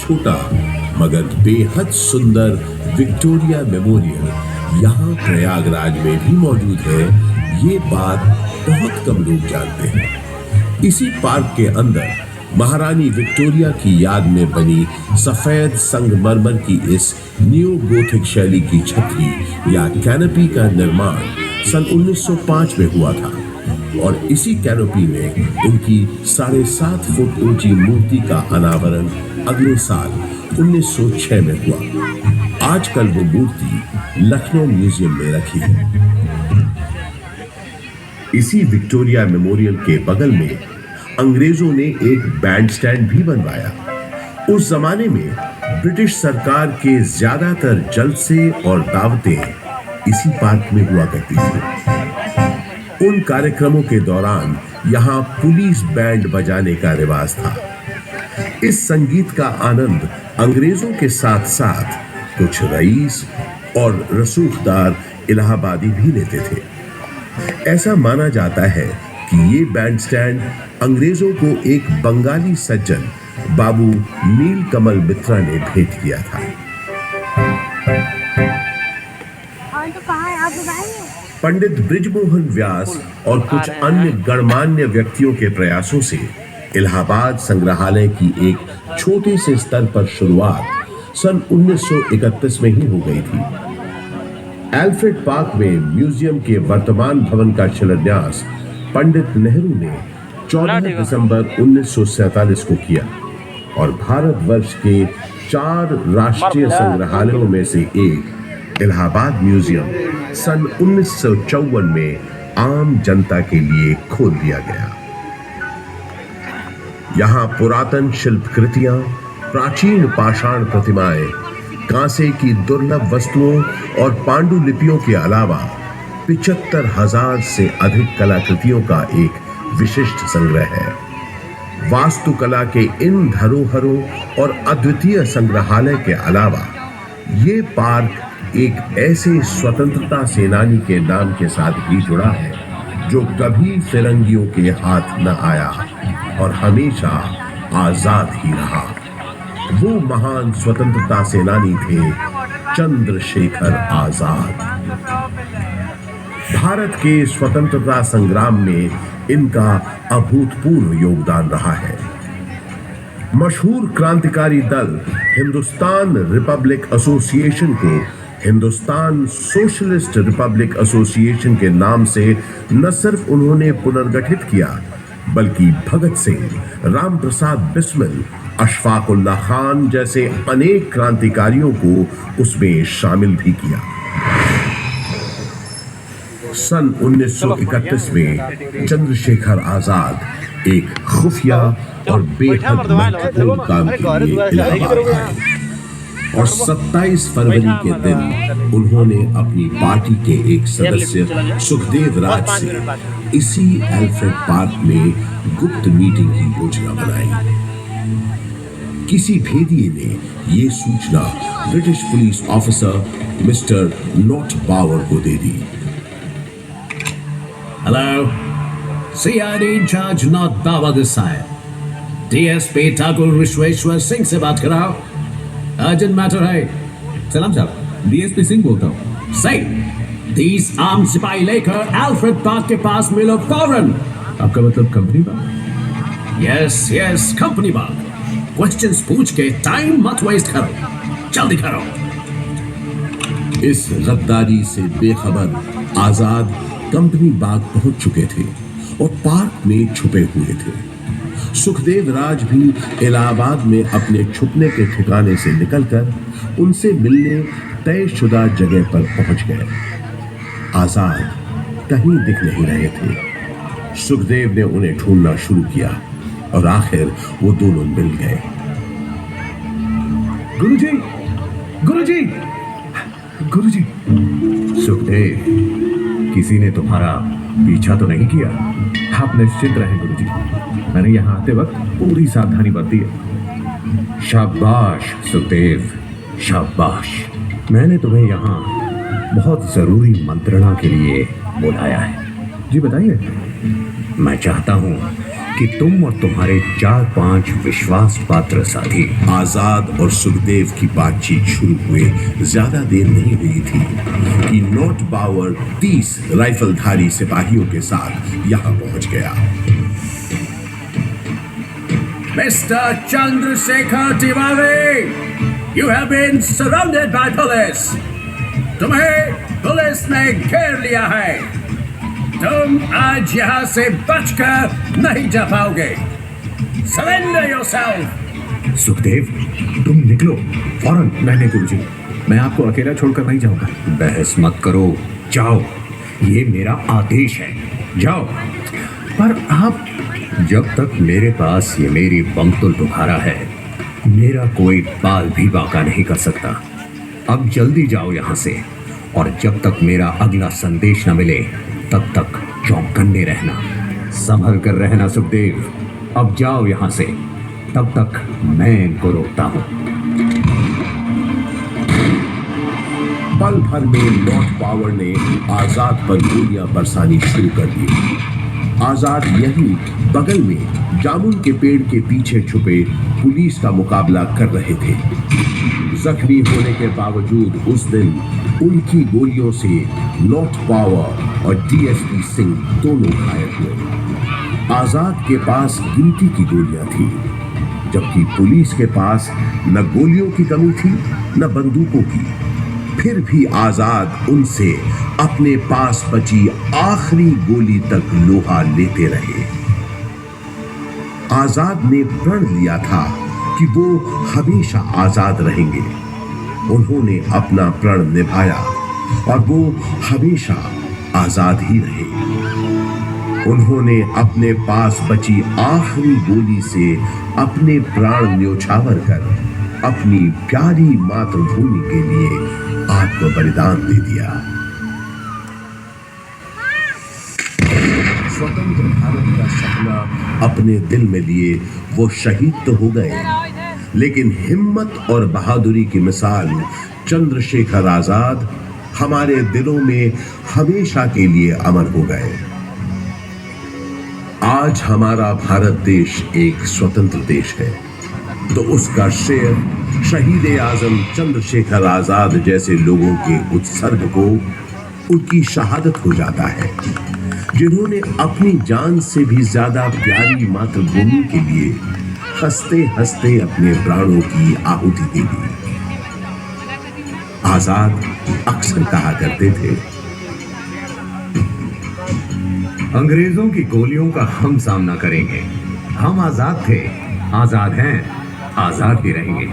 छोटा मगर बेहद सुंदर विक्टोरिया मेमोरियल यहाँ प्रयागराज में भी मौजूद है, ये बात बहुत कम लोग जानते हैं। इसी पार्क के अंदर महारानी विक्टोरिया की याद में बनी सफेद संगमरमर की इस न्यू गोथिक शैली की छतरी या कैनोपी का निर्माण सन 1905 में हुआ था और इसी कैनोपी में उनकी 7.5 फुट ऊंची मूर्ति का अनावरण अगले साल 1906 में हुआ। आजकल वो मूर्ति लखनऊ म्यूजियम में रखी है। इसी विक्टोरिया मेमोरियल के बगल में अंग्रेजों ने एक बैंड स्टैंड भी बनवाया। उस जमाने में ब्रिटिश सरकार के ज्यादातर जलसे और दावतें इसी पार्क में हुआ करती थी। उन कार्यक्रमों के दौरान यहाँ पुलिस बैंड बजाने का रिवाज था। इस संगीत का आनंद अंग्रेजों के साथ साथ कुछ रईस और रसूखदार इलाहाबादी भी लेते थे। ऐसा माना जाता है कि ये बैंड स्टैंड अंग्रेजों को एक बंगाली सज्जन बाबू नील कमल मित्रा ने भेंट किया था। पंडित बृजमोहन व्यास और कुछ अन्य गणमान्य व्यक्तियों के प्रयासों से इलाहाबाद संग्रहालय की एक छोटे से स्तर पर शुरुआत सन 1931 में ही हो गई थी। एल्फ्रेड पार्क में म्यूजियम के वर्तमान भवन का शिलान्यास पंडित नेहरू ने 14 दिसंबर 1947 को किया और भारतवर्ष के 4 राष्ट्रीय संग्रहालयों में से एक इलाहाबाद म्यूजियम सन 1954 में आम जनता के लिए खोल दिया गया। यहाँ पुरातन शिल्पकृतियां, प्राचीन पाषाण प्रतिमाएं, कांसे की दुर्लभ वस्तुओं और पांडुलिपियों के अलावा 75,000 से अधिक कलाकृतियों का एक विशिष्ट संग्रह है। वास्तुकला के इन धरोहरों और अद्वितीय संग्रहालय के अलावा ये पार्क एक ऐसे स्वतंत्रता सेनानी के नाम के साथ भी जुड़ा है जो कभी फिरंगियों के हाथ न आया और हमेशा आजाद ही रहा। वो महान स्वतंत्रता सेनानी थे चंद्रशेखर आजाद। भारत के स्वतंत्रता संग्राम में इनका अभूतपूर्व योगदान रहा है। मशहूर क्रांतिकारी दल हिंदुस्तान रिपब्लिक एसोसिएशन को हिंदुस्तान सोशलिस्ट रिपब्लिक एसोसिएशन के नाम से न सिर्फ उन्होंने पुनर्गठित किया बल्कि भगत सिंह, राम प्रसाद बिस्मिल, अशफाक उल्लाह खान जैसे अनेक क्रांतिकारियों को उसमें शामिल भी किया। सन 1931 में चंद्रशेखर आजाद एक खुफिया और बेहद महत्वपूर्ण काम के लिए इलाहाबाद आए और 27 फरवरी के दिन उन्होंने अपनी पार्टी के एक सदस्य सुखदेव राज से इसी एल्फ्रेड पार्क में गुप्त मीटिंग की योजना बनाई। किसी भेदिए ने ये सूचना British police officer mister Nott Bower को दे दी। Hello, CID in charge Nott Bower this side. DSP Thakur Vishweshwar Singh से बात कराओ, अर्जेंट मैटर है। सलाम साहब, DSP सिंह बोलता हूँ। सही, 30 आर्म सिपाही लेकर एल्फ्रेड पार्क के पास मिलो फौरन। आपका मतलब कंपनी बाग? यस, कंपनी बाग। क्वेश्चंस पूछ के टाइम मत वेस्ट करो, जल्दी करो। इस गद्दारी से बेखबर आजाद कंपनी बाग पहुंच चुके थे और पार्क में छुपे हुए थे। सुखदेव राज भी इलाहाबाद में अपने छुपने के ठिकाने से निकलकर उनसे मिलने तयशुदा जगह पर पहुंच गए। आजाद कहीं दिख नहीं रहे थे। सुखदेव ने उन्हें ढूंढना शुरू किया और आखिर वो दोनों मिल गए। गुरुजी, सुखदेव, किसी ने तुम्हारा पीछा तो नहीं किया? आप निश्चिंत रहें गुरुजी, मैंने यहाँ आते वक्त पूरी सावधानी बरती है। शाबाश सुखदेव, शाबाश। मैंने तुम्हें यहाँ बहुत जरूरी मंत्रणा के लिए बुलाया है। जी बताइए। मैं चाहता हूँ कि तुम और तुम्हारे 4-5 विश्वास पात्र साथी आजाद और सुखदेव की बातचीत शुरू हुए ज्यादा देर नहीं हुई थी कि नॉट बावर 30 राइफलधारी सिपाहियों के साथ यहां पहुंच गया। Mr. Chandrasekhar Tiwari, you have been surrounded by police. तुम्हें पुलिस ने घेर लिया है। तुम आज यहां से बचकर नहीं जा पाओगे। Surrender yourself. सुखदेव, तुम निकलो फौरन। नहीं गुरुजी, मैं आपको अकेला छोड़कर नहीं जाऊंगा। बहस मत करो, जाओ, ये मेरा आदेश है, जाओ। पर आप, जब तक मेरे पास ये मेरी बमतुल बुखारा है, मेरा कोई बाल भी बांका नहीं कर सकता। अब जल्दी जाओ यहां से, और जब तक मेरा अगला संदेश न मिले तब तक चौकन्ने रहना। संभल कर रहना सुखदेव, अब जाओ यहां से, तब तक मैं इनको रोकता हूं। पल भर में नॉट पावर ने आजाद पर गोलियां बरसानी शुरू कर दी। आजाद यहीं बगल में जामुन के पेड़ के पीछे छुपे पुलिस का मुकाबला कर रहे थे। जख्मी होने के बावजूद उस दिन उनकी गोलियों से नॉट पावर और डीएसपी सिंह दोनों घायल हुए। आजाद के पास गिनती की गोलियां थी, जबकि पुलिस के पास न गोलियों की कमी थी न बंदूकों की। फिर भी आजाद उनसे अपने पास बची आखिरी गोली तक लोहा लेते रहे। आजाद ने प्रण लिया था कि वो हमेशा आजाद रहेंगे। उन्होंने अपना प्रण निभाया और वो हमेशा आजाद ही रहे। उन्होंने अपने पास बची आखिरी गोली से अपने प्राण न्योछावर कर अपनी प्यारी मातृभूमि के लिए आत्म बलिदान दे दिया। स्वतंत्र भारत का सपना अपने दिल में लिए वो शहीद तो हो गए, लेकिन हिम्मत और बहादुरी की मिसाल चंद्रशेखर आजाद हमारे दिलों में हमेशा के लिए अमर हो गए। आज हमारा भारत देश एक स्वतंत्र देश है, तो उसका श्रेय शहीद आजम चंद्रशेखर आजाद जैसे लोगों के उत्सर्ग को, उनकी शहादत हो जाता है, जिन्होंने अपनी जान से भी ज्यादा प्यारी मातृभूमि के लिए हंसते हंसते अपने प्राणों की आहुति दे दी। आजाद अक्सर कहा करते थे, अंग्रेजों की गोलियों का हम सामना करेंगे। हम आजाद थे, आजाद हैं, आजाद ही रहेंगे।